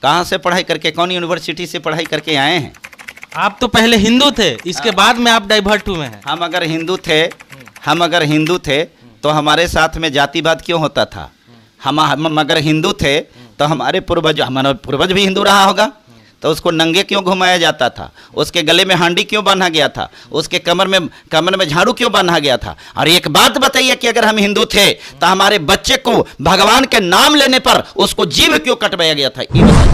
कहाँ से पढ़ाई करके, कौन यूनिवर्सिटी से पढ़ाई करके आए हैं? आप तो पहले हिंदू थे, इसके बाद में आप डाइवर्ट हुए हैं। हम अगर हिंदू थे तो हमारे साथ में जातिवाद क्यों होता था? हम अगर हिंदू थे तो हमारा पूर्वज भी हिंदू रहा होगा, तो उसको नंगे क्यों घुमाया जाता था? उसके गले में हांडी क्यों बांधा गया था? उसके कमर में झाड़ू क्यों बांधा गया था? और एक बात बताइए कि अगर हम हिंदू थे तो हमारे बच्चे को भगवान के नाम लेने पर उसको जीभ क्यों कटवाया गया था? ये बताइए।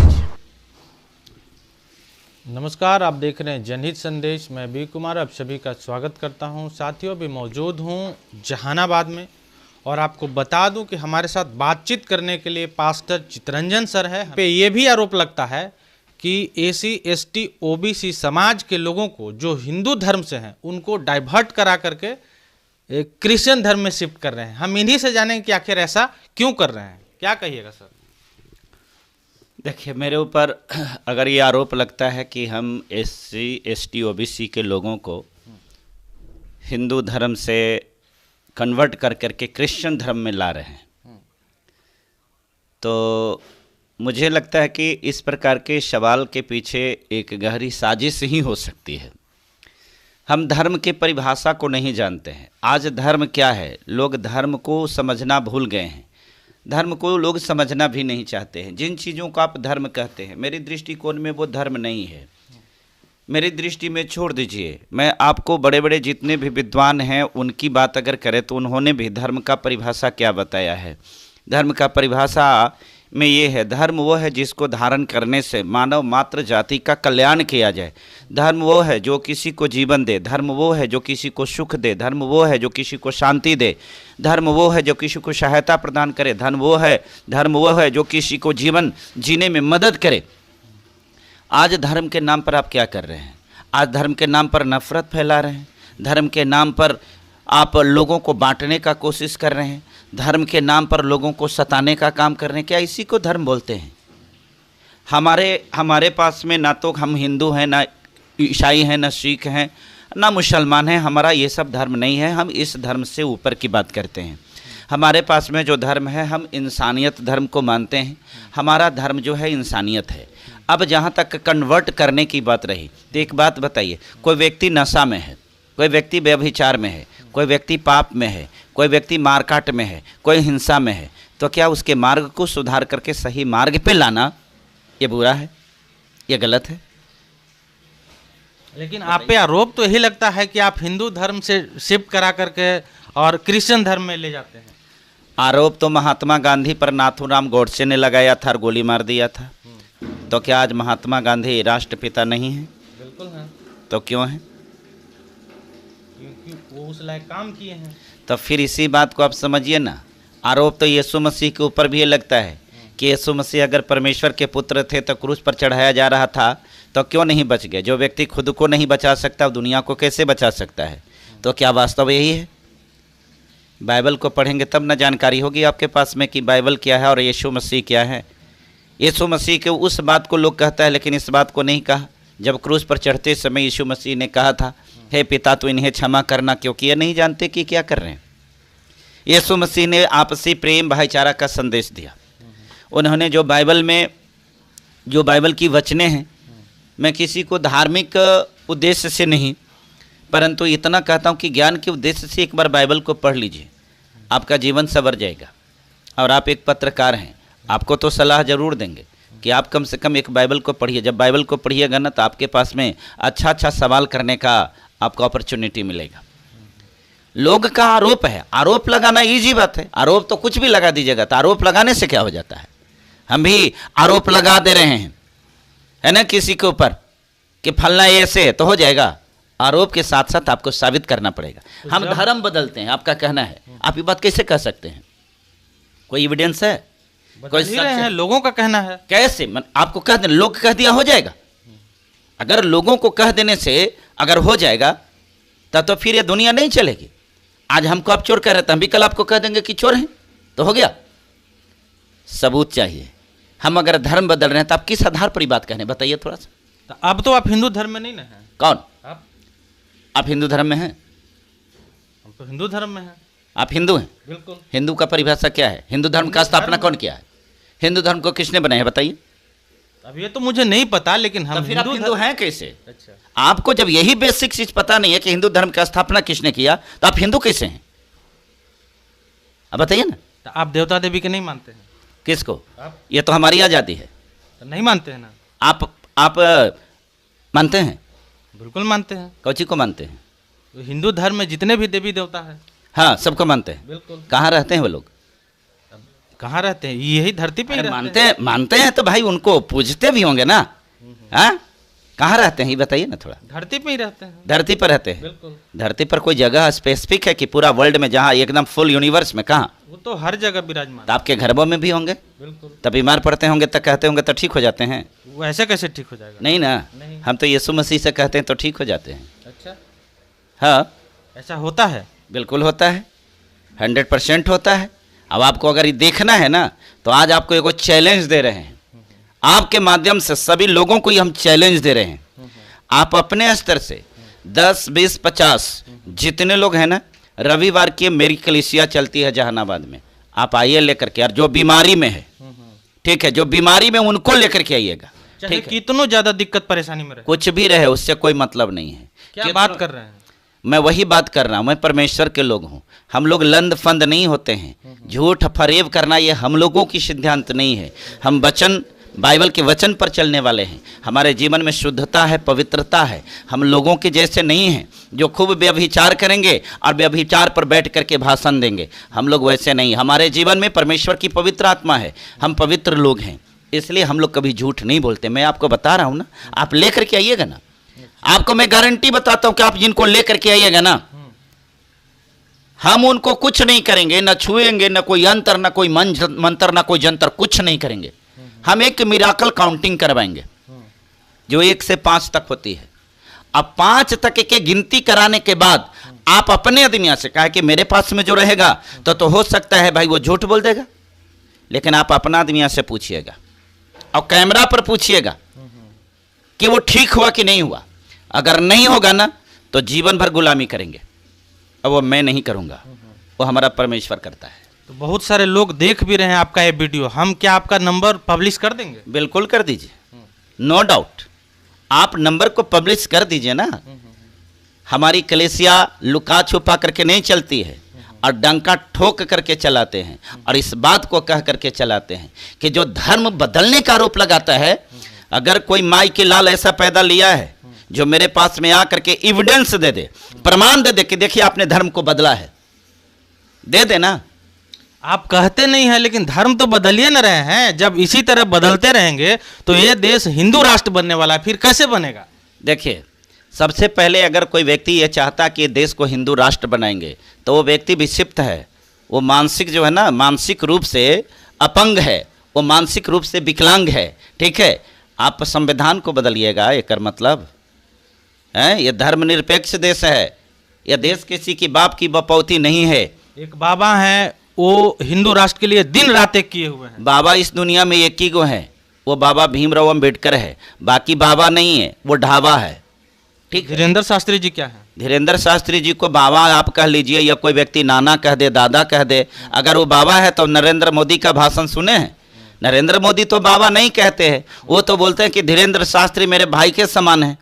नमस्कार, आप देख रहे हैं जनहित संदेश। मैं बी कुमार आप सभी का स्वागत करता हूं। साथियों, अभी मौजूद हूं जहानाबाद में और आपको बता दूं कि हमारे साथ बातचीत करने के लिए पास्टर चितरंजन सर है। पे ये भी आरोप लगता है कि एसी एसटी ओबीसी समाज के लोगों को जो हिंदू धर्म से हैं उनको डाइवर्ट करा करके क्रिश्चियन धर्म में शिफ्ट कर रहे हैं। हम इन्हीं से जानेंगे कि आखिर ऐसा क्यों कर रहे हैं। क्या कहिएगा सर? देखिए, मेरे ऊपर अगर ये आरोप लगता है कि हम एससी एसटी ओबीसी के लोगों को हिंदू धर्म से कन्वर्ट कर करके क्रिश्चियन धर्म में ला रहे हैं, तो मुझे लगता है कि इस प्रकार के सवाल के पीछे एक गहरी साजिश ही हो सकती है। हम धर्म की परिभाषा को नहीं जानते हैं। आज धर्म क्या है, लोग धर्म को समझना भूल गए हैं। धर्म को लोग समझना भी नहीं चाहते हैं। जिन चीज़ों को आप धर्म कहते हैं, मेरी दृष्टिकोण में वो धर्म नहीं है। मेरी दृष्टि में छोड़ दीजिए, मैं आपको बड़े बड़े जितने भी विद्वान हैं उनकी बात अगर करें तो उन्होंने भी धर्म का परिभाषा क्या बताया है। धर्म का परिभाषा में ये है, धर्म वो है जिसको धारण करने से मानव मात्र जाति का कल्याण किया जाए। धर्म वो है जो किसी को जीवन दे। धर्म वो है जो किसी को सुख दे। धर्म वो है जो किसी को शांति दे। धर्म वो है जो किसी को सहायता प्रदान करे। धर्म वो है जो किसी को जीवन जीने में मदद करे। आज धर्म के नाम पर आप क्या कर रहे हैं? आज धर्म के नाम पर नफरत फैला रहे हैं। धर्म के नाम पर आप लोगों को बांटने का कोशिश कर रहे हैं। धर्म के नाम पर लोगों को सताने का काम कर रहे हैं। क्या इसी को धर्म बोलते हैं? हमारे पास में ना तो हम हिंदू हैं, ना ईसाई हैं, ना सिख हैं, ना मुसलमान हैं। हमारा ये सब धर्म नहीं है। हम इस धर्म से ऊपर की बात करते हैं। हमारे पास में जो धर्म है, हम इंसानियत धर्म को मानते हैं। हमारा धर्म जो है इंसानियत है। अब जहाँ तक कन्वर्ट करने की बात रही, तो एक बात बताइए, कोई व्यक्ति नशा में है, कोई व्यक्ति व्यभिचार में है, कोई व्यक्ति पाप में है, कोई व्यक्ति मारकाट में है, कोई हिंसा में है, तो क्या उसके मार्ग को सुधार करके सही मार्ग पे लाना ये बुरा है? ये गलत है? लेकिन आप पे आरोप तो यही लगता है कि आप हिंदू धर्म से शिफ्ट करा करके और क्रिश्चियन धर्म में ले जाते हैं। आरोप तो महात्मा गांधी पर नाथूराम गोडसे ने लगाया था और गोली मार दिया था। तो क्या आज महात्मा गांधी राष्ट्रपिता नहीं है? बिल्कुल है। तो क्यों है? क्योंकि वो उस लायक काम किए हैं। तो फिर इसी बात को आप समझिए ना। आरोप तो यीशु मसीह के ऊपर भी ये लगता है कि यीशु मसीह अगर परमेश्वर के पुत्र थे तो क्रूस पर चढ़ाया जा रहा था, तो क्यों नहीं बच गए? जो व्यक्ति खुद को नहीं बचा सकता, दुनिया को कैसे बचा सकता है? तो क्या वास्तव यही है? बाइबल को पढ़ेंगे तब ना जानकारी होगी आपके पास में कि बाइबल क्या है और यीशु मसीह क्या है। यीशु मसीह के उस बात को लोग कहता है, लेकिन इस बात को नहीं कहा। जब क्रूस पर चढ़ते समय यीशु मसीह ने कहा था, हे पिता तू इन्हें क्षमा करना, क्योंकि ये नहीं जानते कि क्या कर रहे हैं। यीशु मसीह ने आपसी प्रेम भाईचारा का संदेश दिया। उन्होंने जो बाइबल की वचनें हैं, मैं किसी को धार्मिक उद्देश्य से नहीं, परंतु इतना कहता हूँ कि ज्ञान के उद्देश्य से एक बार बाइबल को पढ़ लीजिए, आपका जीवन संवर जाएगा। और आप एक पत्रकार हैं, आपको तो सलाह जरूर देंगे कि आप कम से कम एक बाइबल को पढ़िए। जब बाइबल को पढ़िएगा ना, तो आपके पास में अच्छा सवाल करने का आपको अपॉर्चुनिटी मिलेगा। लोग का आरोप है, आरोप लगाना इजी बात है। आरोप तो कुछ भी लगा दीजिएगा, तो आरोप लगाने से क्या हो जाता है? हम भी आरोप लगा दे रहे हैं, है ना, किसी के ऊपर कि फलना ऐसे तो हो जाएगा। आरोप के साथ साथ आपको साबित करना पड़ेगा। हम धर्म बदलते हैं, आपका कहना है। आप ये बात कैसे कह सकते हैं? कोई एविडेंस है? कोई सच है? लोगों का कहना है। कैसे? आपको कह देना, लोग कह दिया हो जाएगा? अगर लोगों को कह देने से अगर हो जाएगा तो फिर ये दुनिया नहीं चलेगी। आज हमको आप चोर कह रहे थे, हम भी कल आपको कह देंगे कि चोर हैं, तो हो गया। सबूत चाहिए। हम अगर धर्म बदल रहे हैं तो आप किस आधार पर बात कह रहे हैं बताइए थोड़ा सा। तो अब तो आप हिंदू धर्म में नहीं ना हैं। कौन? आप हिंदू धर्म में हैं? हम तो हिंदू धर्म में हैं। आप हिंदू हैं? बिल्कुल। हिंदू का परिभाषा क्या है? हिंदू धर्म का स्थापना कौन किया है? हिंदू धर्म को किसने बनाया है बताइए? अब ये तो मुझे नहीं पता, लेकिन हम तो फिर आप हिंदू हैं कैसे? अच्छा, आपको जब यही बेसिक चीज पता नहीं है कि हिंदू धर्म की स्थापना किसने किया, तो आप हिंदू कैसे हैं? अब बताइए ना। तो आप देवता देवी के नहीं मानते हैं? किसको? आप ये तो हमारी आजादी है। तो नहीं मानते हैं ना? आप मानते हैं? बिल्कुल मानते हैं। कौची को मानते हैं? तो हिंदू धर्म में जितने भी देवी देवता है, हाँ, सबको मानते हैं। बिल्कुल। कहाँ रहते हैं वो लोग? कहाँ रहते हैं? यही धरती पे ही अरे रहते हैं। मानते हैं तो भाई उनको पूजते भी होंगे ना। हाँ, कहाँ रहते हैं ये बताइए ना थोड़ा। धरती पे ही रहते हैं। धरती पर रहते हैं। बिल्कुल। धरती पर कोई जगह स्पेसिफिक है कि पूरा वर्ल्ड में, जहाँ एकदम फुल यूनिवर्स में? कहाँ? वो तो हर जगह विराजमान तो आपके घरों में भी होंगे, बिल्कुल। तब बीमार पड़ते होंगे तो कहते होंगे तो ठीक हो जाते हैं। वो ऐसे कैसे ठीक हो जाएगा? नहीं ना, नहीं। हम तो यीशु मसीह से कहते हैं तो ठीक हो जाते हैं। अच्छा, हाँ, ऐसा होता है? बिल्कुल होता है, 100% होता है। अब आपको अगर ये देखना है ना, तो आज आपको एक चैलेंज दे रहे हैं। आपके माध्यम से सभी लोगों को ये हम चैलेंज दे रहे हैं। आप अपने स्तर से 10, 20, 50 जितने लोग हैं ना, रविवार की मेरी कलीसिया चलती है जहानाबाद में, आप आइए लेकर के। और जो बीमारी में है, ठीक है, जो बीमारी में उनको लेकर के आइएगा। चाहे ठीक है, कितनों ज्यादा दिक्कत परेशानी में रहे, कुछ भी रहे, उससे कोई मतलब नहीं है। क्या बात कर रहे हैं? मैं वही बात कर रहा हूँ, मैं परमेश्वर के लोग हूँ। हम लोग लंद फंद नहीं होते हैं। झूठ फरेब करना ये हम लोगों की सिद्धांत नहीं है। हम वचन, बाइबल के वचन पर चलने वाले हैं। हमारे जीवन में शुद्धता है, पवित्रता है। हम लोगों के जैसे नहीं हैं जो खूब व्यभिचार करेंगे और व्यभिचार पर बैठ करके भाषण देंगे। हम लोग वैसे नहीं। हमारे जीवन में परमेश्वर की पवित्र आत्मा है, हम पवित्र लोग हैं, इसलिए हम लोग कभी झूठ नहीं बोलते। मैं आपको बता रहा हूँ ना, आप लेकर के आइएगा ना। आपको मैं गारंटी बताता हूं कि आप जिनको लेकर के आइएगा ना, हम उनको कुछ नहीं करेंगे, न छुएंगे, न कोई यंत्र, न कोई मंत्र, न कोई जंतर, कुछ नहीं करेंगे। हम एक मिराकल काउंटिंग करवाएंगे जो 1 से 5 तक होती है। अब 5 तक के गिनती कराने के बाद आप अपने आदमिया से कहा कि मेरे पास में जो रहेगा तो हो सकता है भाई वो झूठ बोल देगा, लेकिन आप अपना आदमिया से पूछिएगा और कैमरा पर पूछिएगा कि वो ठीक हुआ कि नहीं हुआ। अगर नहीं होगा ना तो जीवन भर गुलामी करेंगे। अब वो मैं नहीं करूंगा, वो हमारा परमेश्वर करता है। तो बहुत सारे लोग देख भी रहे हैं आपका ये वीडियो, हम क्या आपका नंबर पब्लिश कर देंगे? बिल्कुल कर दीजिए, नो डाउट। आप नंबर को पब्लिश कर दीजिए ना। हमारी कलीसिया लुका छुपा करके नहीं चलती है और डंका ठोक करके चलाते हैं, और इस बात को कह करके चलाते हैं कि जो धर्म बदलने का आरोप लगाता है, अगर कोई माई के लाल ऐसा पैदा लिया है जो मेरे पास में आकर के एविडेंस दे दे, प्रमाण दे दे कि देखिए आपने धर्म को बदला है, दे देना। आप कहते नहीं हैं, लेकिन धर्म तो बदल ही न रहे हैं। जब इसी तरह बदलते रहेंगे तो ये देश हिंदू राष्ट्र बनने वाला है, फिर कैसे बनेगा? देखिए, सबसे पहले अगर कोई व्यक्ति ये चाहता कि देश को हिंदू राष्ट्र बनाएंगे तो वो व्यक्ति विक्षिप्त है, वो मानसिक जो है ना, मानसिक रूप से अपंग है, वो मानसिक रूप से विकलांग है। ठीक है, आप संविधान को बदलिएगा, एकर मतलब है ये धर्मनिरपेक्ष देश है, यह देश किसी की बाप की बपौती नहीं है। एक बाबा हैं, वो हिंदू राष्ट्र के लिए दिन रात एक किए हुए हैं। बाबा इस दुनिया में एक ही गो है, वो बाबा भीमराव अम्बेडकर है, बाकी बाबा नहीं है, वो ढाबा है। ठीक, धीरेन्द्र शास्त्री जी क्या है? धीरेन्द्र शास्त्री जी को बाबा आप कह लीजिए, या कोई व्यक्ति नाना कह दे, दादा कह दे। अगर वो बाबा है तो नरेंद्र मोदी का भाषण सुने हैं? नरेंद्र मोदी तो बाबा नहीं कहते हैं, वो तो बोलते हैं कि धीरेन्द्र शास्त्री मेरे भाई के समान है।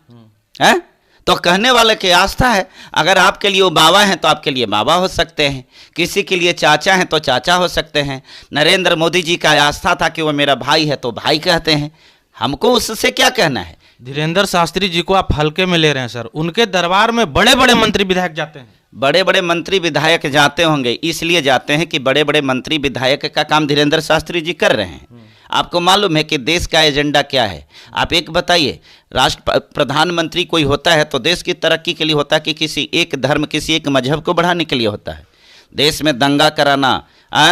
हैं? तो कहने वाले की आस्था है। अगर आपके लिए वो बाबा हैं तो आपके लिए बाबा हो सकते हैं, किसी के लिए चाचा हैं तो चाचा हो सकते हैं। नरेंद्र मोदी जी का आस्था था कि वो मेरा भाई है तो भाई कहते हैं। हमको उससे क्या कहना है? धीरेन्द्र शास्त्री जी को आप हल्के में ले रहे हैं सर। उनके दरबार में बड़े बड़े मंत्री विधायक जाते हैं। बड़े बड़े मंत्री विधायक जाते होंगे, इसलिए जाते हैं कि बड़े बड़े मंत्री विधायक का काम धीरेन्द्र शास्त्री जी कर रहे हैं। आपको मालूम है कि देश का एजेंडा क्या है? आप एक बताइए, राष्ट्र प्रधानमंत्री कोई होता है तो देश की तरक्की के लिए होता है कि किसी एक धर्म, किसी एक मजहब को बढ़ाने के लिए होता है? देश में दंगा कराना,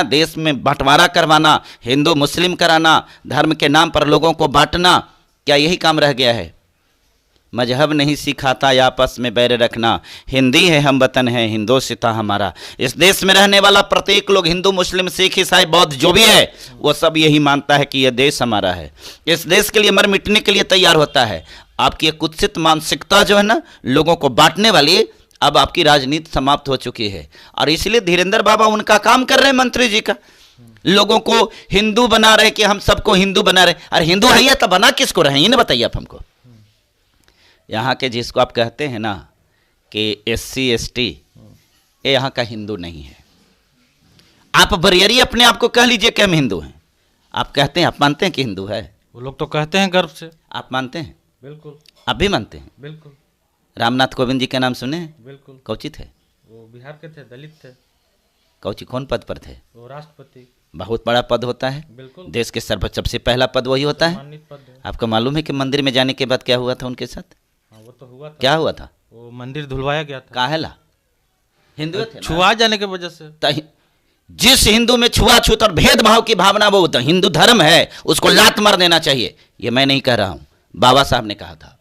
देश में बंटवारा करवाना, हिंदू मुस्लिम कराना, धर्म के नाम पर लोगों को बांटना, क्या यही काम रह गया है? मजहब नहीं सिखाता आपस में बैर रखना। हिंदी है हम वतन है, हिंदोसिता हमारा। इस देश में रहने वाला प्रत्येक लोग, हिंदू मुस्लिम सिख ईसाई बौद्ध जो भी है, वो सब यही मानता है कि यह देश हमारा है। इस देश के लिए मर मिटने के लिए तैयार होता है। आपकी एक कुत्सित मानसिकता जो है ना, लोगों को बांटने वाली, अब आपकी राजनीति समाप्त हो चुकी है। और इसलिए धीरेन्द्र बाबा उनका काम कर रहे हैं, मंत्री जी का। लोगों को हिंदू बना रहे कि हम सबको हिंदू बना रहे। अरे हिंदू है ये तो बना किसको रहे, ये ना बताइए आप हमको। यहाँ के जिसको आप कहते हैं ना कि SC ST, ये यहाँ का हिंदू नहीं है। आप बरियरी अपने आप को कह लीजिए कि हम हिंदू हैं, आप कहते हैं, आप मानते हैं कि हिंदू है? वो लोग तो कहते हैं गर्व से। आप मानते हैं? बिल्कुल। आप भी मानते हैं? बिल्कुल। रामनाथ कोविंद जी का नाम सुने हैं? बिल्कुल। कौची थे? वो बिहार के थे, दलित थे। कौची कौन पद पर थे? वो राष्ट्रपति। बहुत बड़ा पद होता है। बिल्कुल। देश के सबसे पहला पद वही होता है। सम्मानित पद है। आपको मालूम है कि मंदिर में जाने के बाद क्या हुआ था उनके साथ? हाँ, वो तो हुआ था। क्या हुआ था? वो मंदिर धुलवाया गया था। काहेला? हिंदू थे ना? छुआ जाने की वजह से। जिस हिंदू में छुआछूत और भेदभाव की भावना वो तो हिंदू धर्म है, उसको लात मार देना चाहिए। ये मैं नहीं कह रहा हूं, बाबा साहब ने कहा था।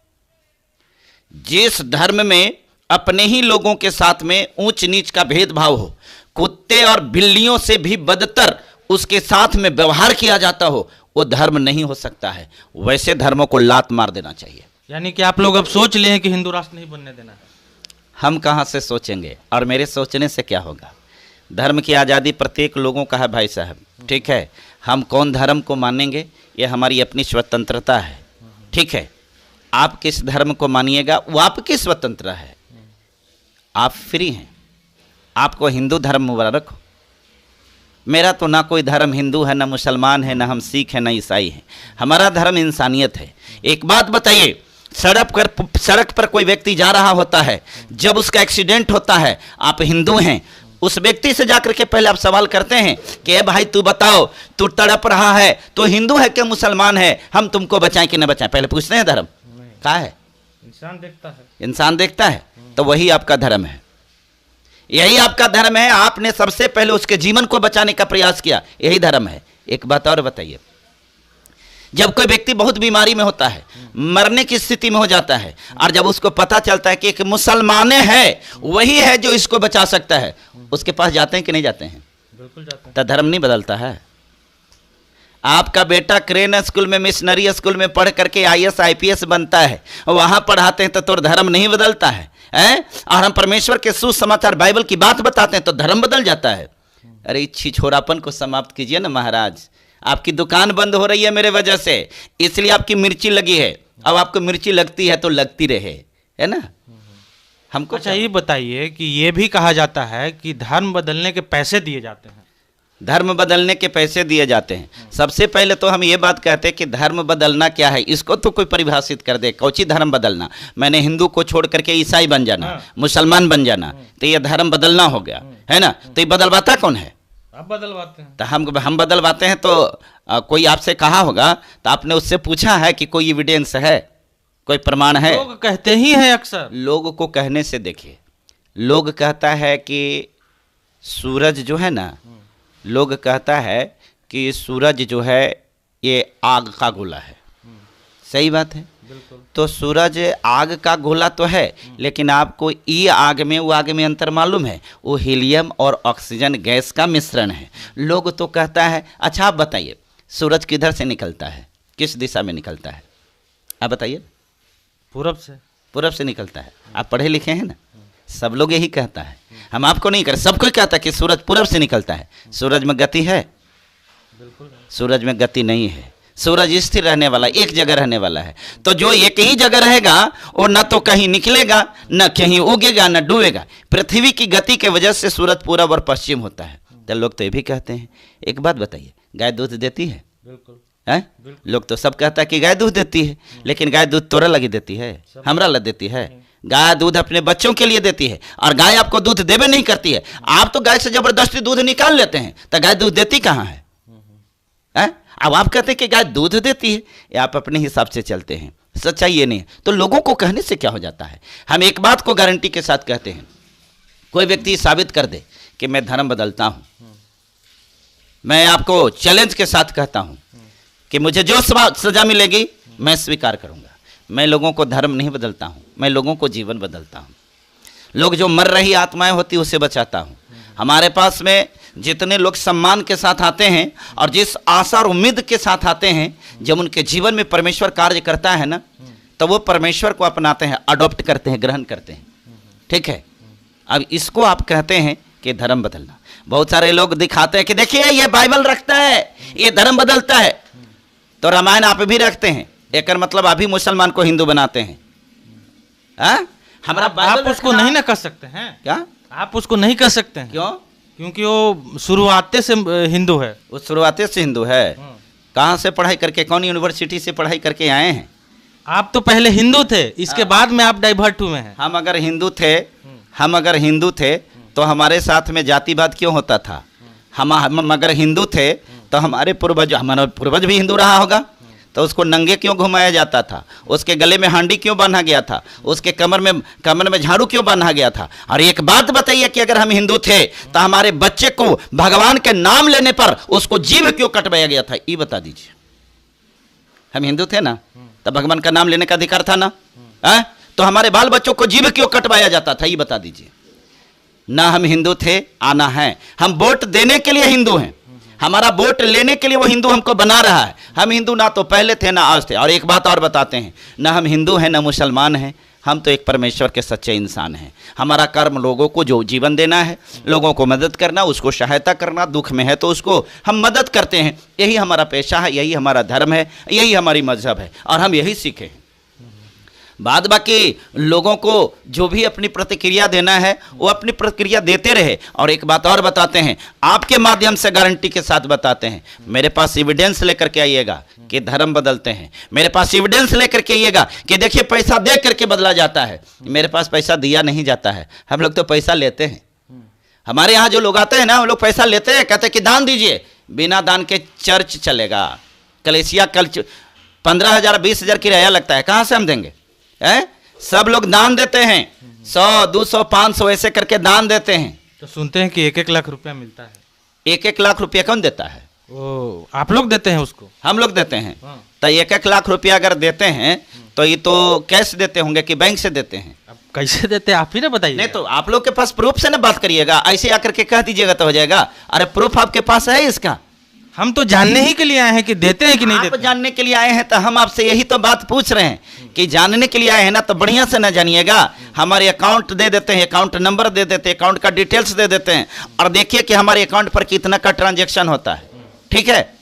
जिस धर्म में अपने ही लोगों के साथ में ऊंच नीच का भेदभाव हो, कुत्ते और बिल्लियों से भी बदतर उसके साथ में व्यवहार किया जाता हो, वो धर्म नहीं हो सकता है। वैसे धर्मों को लात मार देना चाहिए। यानी कि आप लोग अब सोच लिए हैं कि हिंदू राष्ट्र नहीं बनने देना है। हम कहां से सोचेंगे, और मेरे सोचने से क्या होगा? धर्म की आज़ादी प्रत्येक लोगों का है भाई साहब, ठीक है। हम कौन धर्म को मानेंगे ये हमारी अपनी स्वतंत्रता है, ठीक है। आप किस धर्म को मानिएगा वो आपकी स्वतंत्रता है, आप फ्री हैं। आपको हिंदू धर्म मुबारक हो। मेरा तो ना कोई धर्म हिंदू है, ना मुसलमान है, ना हम सिख हैं, ना ईसाई हैं। हमारा धर्म इंसानियत है। एक बात बताइए, सड़क पर कोई व्यक्ति जा रहा होता है, जब उसका एक्सीडेंट होता है, आप हिंदू हैं, उस व्यक्ति से जाकर के पहले आप सवाल करते हैं कि ए भाई तू बताओ, तू तड़प रहा है तो हिंदू है कि मुसलमान है, हम तुमको बचाएं कि न बचाएं? पहले पूछते हैं धर्म क्या है? इंसान देखता है। इंसान देखता है, तो वही आपका धर्म है, यही आपका धर्म है। आपने सबसे पहले उसके जीवन को बचाने का प्रयास किया, यही धर्म है। एक बात और बताइए, जब कोई व्यक्ति बहुत बीमारी में होता है, मरने की स्थिति में हो जाता है, और जब उसको पता चलता है कि एक मुसलमान है, वही है जो इसको बचा सकता है, उसके पास जाते हैं कि नहीं जाते हैं? बिल्कुल जाते हैं। तो धर्म नहीं बदलता है। आपका बेटा क्रेन स्कूल में, मिशनरी स्कूल में पढ़ करके IAS IPS बनता है, वहां पढ़ाते हैं, तो धर्म नहीं बदलता है, और हम परमेश्वर के सुसमाचार बाइबल की बात बताते हैं तो धर्म बदल जाता है। अरे छिछोरापन को समाप्त कीजिए ना महाराज। आपकी दुकान बंद हो रही है मेरे वजह से, इसलिए आपकी मिर्ची लगी है। अब आपको मिर्ची लगती है तो लगती रहे, है ना? हमको अच्छा ये बताइए कि ये भी कहा जाता है कि धर्म बदलने के पैसे दिए जाते हैं। धर्म बदलने के पैसे दिए जाते हैं। सबसे पहले तो हम ये बात कहते हैं कि धर्म बदलना क्या है, इसको तो कोई परिभाषित कर दे। कौची धर्म बदलना? मैंने हिंदू को छोड़ करके ईसाई बन जाना, मुसलमान बन जाना, तो ये धर्म बदलना हो गया, है ना? तो ये बदलवाता कौन है? आप बदलवाते हैं। तो हम बदलवाते हैं। तो कोई आपसे कहा होगा तो आपने उससे पूछा है कि कोई एविडेंस है, कोई प्रमाण है? लोग कहते ही हैं अक्सर। लोग को कहने से देखिए, लोग कहता है कि सूरज जो है ना, लोग कहता है कि सूरज जो है ये आग का गोला है। सही बात है। बिल्कुल। तो सूरज आग का गोला तो है, लेकिन आपको ये आग में वो आग में अंतर मालूम है? वो हीलियम और ऑक्सीजन गैस का मिश्रण है। लोग तो कहता है, अच्छा आप बताइए सूरज किधर से निकलता है, किस दिशा में निकलता है? आप बताइए। पूरब से। पूरब से निकलता है। आप पढ़े लिखे हैं ना, सब लोग यही कहता है। हम आपको नहीं कर, सब कोई कहता है कि सूरज पूरब से निकलता है। सूरज में गति है? बिल्कुल। सूरज में गति नहीं है। सूरज स्थिर रहने वाला, एक जगह रहने वाला है। तो जो एक ही जगह रहेगा वो न तो कहीं निकलेगा, न कहीं उगेगा, न डूबेगा। पृथ्वी की गति के वजह से सूरज पूरब और पश्चिम होता है। तो लोग तो ये भी कहते हैं। एक बात बताइए, गाय दूध देती है? बिल्कुल। हैं? लोग तो सब कहता है कि गाय दूध देती है, लेकिन गाय दूध तोरा लगी देती है, हमरा लग देती है। गाय दूध अपने बच्चों के लिए देती है, और गाय आपको दूध देवे नहीं करती है। आप तो गाय से जबरदस्ती दूध निकाल लेते हैं, तो गाय दूध देती कहाँ है? अब आप कहते हैं कि गाय दूध देती है, या आप अपने हिसाब से चलते हैं? सच्चाई ये नहीं है। तो लोगों को कहने से क्या हो जाता है? हम एक बात को गारंटी के साथ कहते हैं, कोई व्यक्ति साबित कर दे कि मैं धर्म बदलता हूं, मैं आपको चैलेंज के साथ कहता हूं कि मुझे जो सजा मिलेगी मैं स्वीकार करूंगा। मैं लोगों को धर्म नहीं बदलता हूं, मैं लोगों को जीवन बदलता हूं। लोग जो मर रही आत्माएं होती उसे बचाता हूं। हमारे पास में जितने लोग सम्मान के साथ आते हैं और जिस आशा और उम्मीद के साथ आते हैं, जब उनके जीवन में परमेश्वर कार्य करता है ना, तो वो परमेश्वर को अपनाते हैं, अडॉप्ट करते हैं, ग्रहण करते हैं। ठीक है। अब इसको आप कहते हैं कि धर्म बदलना। बहुत सारे लोग दिखाते हैं कि देखिए ये बाइबल रखता है, ये धर्म बदलता है, तो रामायण आप भी रखते हैं, एक मतलब आप भी मुसलमान को हिंदू बनाते हैं। हमारा आप उसको नहीं ना कर सकते हैं क्या? आप उसको नहीं कर सकते हैं। क्यों? क्योंकि वो शुरुआते से हिंदू है। वो शुरुआते से हिंदू है। कहाँ से पढ़ाई करके, कौन यूनिवर्सिटी से पढ़ाई करके आए हैं? आप तो पहले हिंदू थे, इसके बाद में आप डाइवर्ट हुए हैं। हम अगर हिंदू थे तो हमारे साथ में जातिवाद क्यों होता था? हम अगर हिंदू थे तो हमारा पूर्वज भी हिंदू रहा होगा, तो उसको नंगे क्यों घुमाया जाता था? उसके गले में हांडी क्यों बांधा गया था? उसके कमर में झाड़ू क्यों बांधा गया था? और एक बात बताइए कि अगर हम हिंदू थे तो हमारे बच्चे को भगवान के नाम लेने पर उसको जीभ क्यों कटवाया गया था? ये बता दीजिए। हम हिंदू थे ना, तब भगवान का नाम लेने का अधिकार था ना? तो हमारे बाल बच्चों को जीभ क्यों कटवाया जाता था? ये बता दीजिए। ना हम हिंदू थे, आना है। हम वोट देने के लिए हिंदू हैं, हमारा वोट लेने के लिए वो हिंदू हमको बना रहा है। हम हिंदू ना तो पहले थे ना आज थे। और एक बात और बताते हैं, ना हम हिंदू हैं ना मुसलमान हैं, हम तो एक परमेश्वर के सच्चे इंसान हैं। हमारा कर्म लोगों को जो जीवन देना है, लोगों को मदद करना, उसको सहायता करना, दुख में है तो उसको हम मदद करते हैं। यही हमारा पेशा है, यही हमारा धर्म है, यही हमारी मजहब है, और हम यही सीखे हैं। बाद बाकी लोगों को जो भी अपनी प्रतिक्रिया देना है वो अपनी प्रतिक्रिया देते रहे। और एक बात और बताते हैं, आपके माध्यम से गारंटी के साथ बताते हैं, मेरे पास एविडेंस लेकर के आइएगा कि धर्म बदलते हैं। मेरे पास एविडेंस लेकर के आइएगा कि देखिए पैसा दे करके बदला जाता है। मेरे पास पैसा दिया नहीं जाता है, हम लोग तो पैसा लेते हैं। हमारे यहाँ जो लोग आते हैं ना, हम लोग पैसा लेते हैं, कहते हैं कि दान दीजिए। बिना दान के चर्च चलेगा, कलेसिया 15,000 20,000 किराया लगता है, कहाँ से हम देंगे? सब लोग दान देते हैं, 100 200 500 ऐसे करके दान देते हैं। तो सुनते हैं कि 1-1 लाख रुपया मिलता है। 1-1 लाख रुपया कौन देता है? वो आप लोग देते हैं उसको? हम लोग देते हैं। तो 1-1 लाख रुपया अगर देते हैं तो ये तो कैश देते होंगे कि बैंक से देते हैं? अब कैसे देते हैं आप ही ना बताइए। नहीं तो आप लोग के पास प्रूफ से ना बात करिएगा, ऐसे आकर के कह दीजिएगा तो हो जाएगा। अरे प्रूफ आपके पास है इसका? हम तो जानने ही के लिए आए हैं कि देते हैं कि नहीं देते। आप जानने के लिए आए हैं तो हम आपसे यही तो बात पूछ रहे हैं कि जानने के लिए आए हैं ना, तो बढ़िया से ना जानिएगा। हमारे अकाउंट दे देते हैं, अकाउंट नंबर दे देते हैं, अकाउंट का डिटेल्स दे देते हैं, और देखिए कि हमारे अकाउंट पर कितना का ट्रांजैक्शन होता है। ठीक है।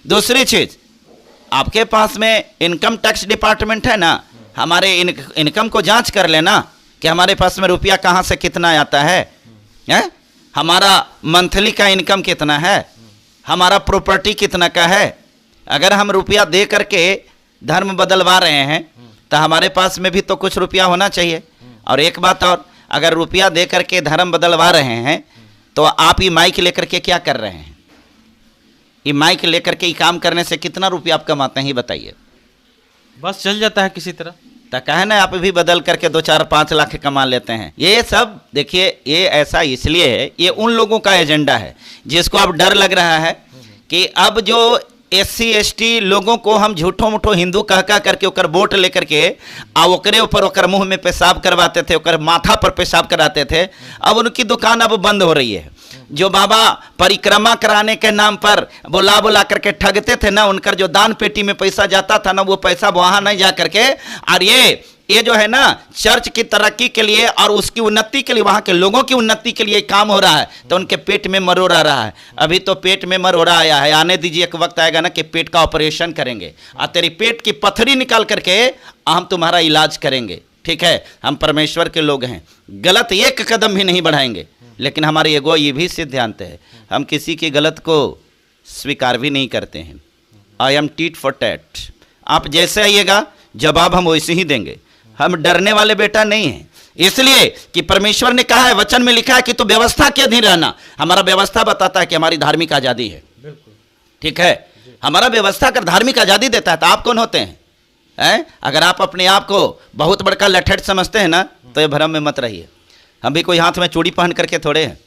दूसरी चीज, आपके पास में इनकम टैक्स डिपार्टमेंट है ना, हमारे इनकम को जांच कर लेना कि हमारे पास में रुपया कहाँ से कितना आता है, हमारा मंथली का इनकम कितना है, हमारा प्रॉपर्टी कितना का है। अगर हम रुपया दे करके धर्म बदलवा रहे हैं तो हमारे पास में भी तो कुछ रुपया होना चाहिए। और एक बात और, अगर रुपया दे करके धर्म बदलवा रहे हैं तो आप ये माइक लेकर के क्या कर रहे हैं? ये माइक लेकर के ये काम करने से कितना रुपया आप कमाते हैं, बताइए? बस चल जाता है किसी तरह। तो कहे ना, आप भी बदल करके 2-4-5 लाख कमा लेते हैं। ये सब देखिए, ये ऐसा इसलिए है, ये उन लोगों का एजेंडा है जिसको अब डर लग रहा है कि अब जो SC ST लोगों को हम झूठो मुठो हिंदू कह करके ओकर वोट लेकर के आ ओकरे ऊपर ओकर मुंह में पेशाब करवाते थे, ओकर माथा पर पेशाब कराते थे। अब उनकी दुकान अब बंद हो रही है। जो बाबा परिक्रमा कराने के नाम पर बुला बुला करके ठगते थे ना, उनका जो दान पेटी में पैसा जाता था ना, वो पैसा वहां नहीं जा करके, और ये जो है ना चर्च की तरक्की के लिए और उसकी उन्नति के लिए, वहां के लोगों की उन्नति के लिए काम हो रहा है, तो उनके पेट में मरोड़ा रहा है। अभी तो पेट में मरोड़ा आया है, आने दीजिए, एक वक्त आएगा ना कि पेट का ऑपरेशन करेंगे और तेरी पेट की पथरी निकाल करके हम तुम्हारा इलाज करेंगे। ठीक है, हम परमेश्वर के लोग हैं, गलत एक कदम भी नहीं बढ़ाएंगे। लेकिन हमारी एगो ये भी सिद्धांत है, हम किसी की गलत को स्वीकार भी नहीं करते हैं। I am tit for tat, आप जैसे आइएगा जवाब हम वैसे ही देंगे। हम डरने वाले बेटा नहीं हैं, इसलिए कि परमेश्वर ने कहा है, वचन में लिखा है कि तू व्यवस्था के अधीन रहना। हमारा व्यवस्था बताता है कि हमारी धार्मिक आज़ादी है। ठीक है, हमारा व्यवस्था अगर धार्मिक आज़ादी देता है तो आप कौन होते हैं? अगर आप अपने आप को बहुत बड़का लठेठ समझते हैं ना, तो ये भ्रम में मत रहिए। हम भी कोई हाथ में चूड़ी पहन करके थोड़े हैं।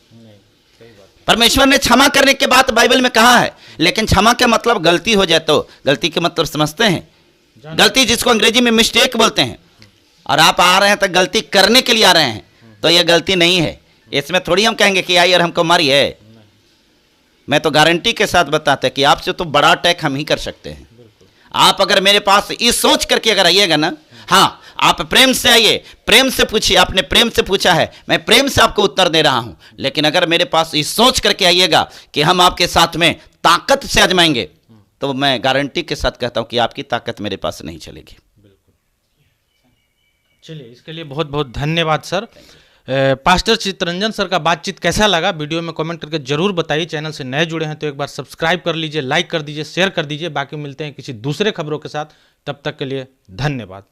परमेश्वर ने क्षमा करने के बाद बाइबल में कहा है, लेकिन क्षमा के मतलब गलती हो जाए तो, गलती के मतलब समझते हैं? गलती जिसको अंग्रेजी में मिस्टेक बोलते हैं। और आप आ रहे हैं तो गलती करने के लिए आ रहे हैं, तो यह गलती नहीं है। इसमें थोड़ी हम कहेंगे कि आई और हमको मारिए। मैं तो गारंटी के साथ बताते कि आपसे तो बड़ा अटैक हम ही कर सकते हैं। आप अगर मेरे पास इस सोच करके अगर आइएगा ना, हाँ आप प्रेम से आइए, प्रेम से पूछिए, आपने प्रेम से पूछा है, मैं प्रेम से आपको उत्तर दे रहा हूं। लेकिन अगर मेरे पास ये सोच करके आइएगा कि हम आपके साथ में ताकत से आजमाएंगे, तो मैं गारंटी के साथ कहता हूं कि आपकी ताकत मेरे पास नहीं चलेगी। चलिए, इसके लिए बहुत बहुत धन्यवाद सर। पास्टर चित्तरंजन सर का बातचीत कैसा लगा वीडियो में कमेंट करके जरूर बताइए। चैनल से नए जुड़े हैं तो एक बार सब्सक्राइब कर लीजिए, लाइक कर दीजिए, शेयर कर दीजिए। बाकी मिलते हैं किसी दूसरे खबरों के साथ, तब तक के लिए धन्यवाद।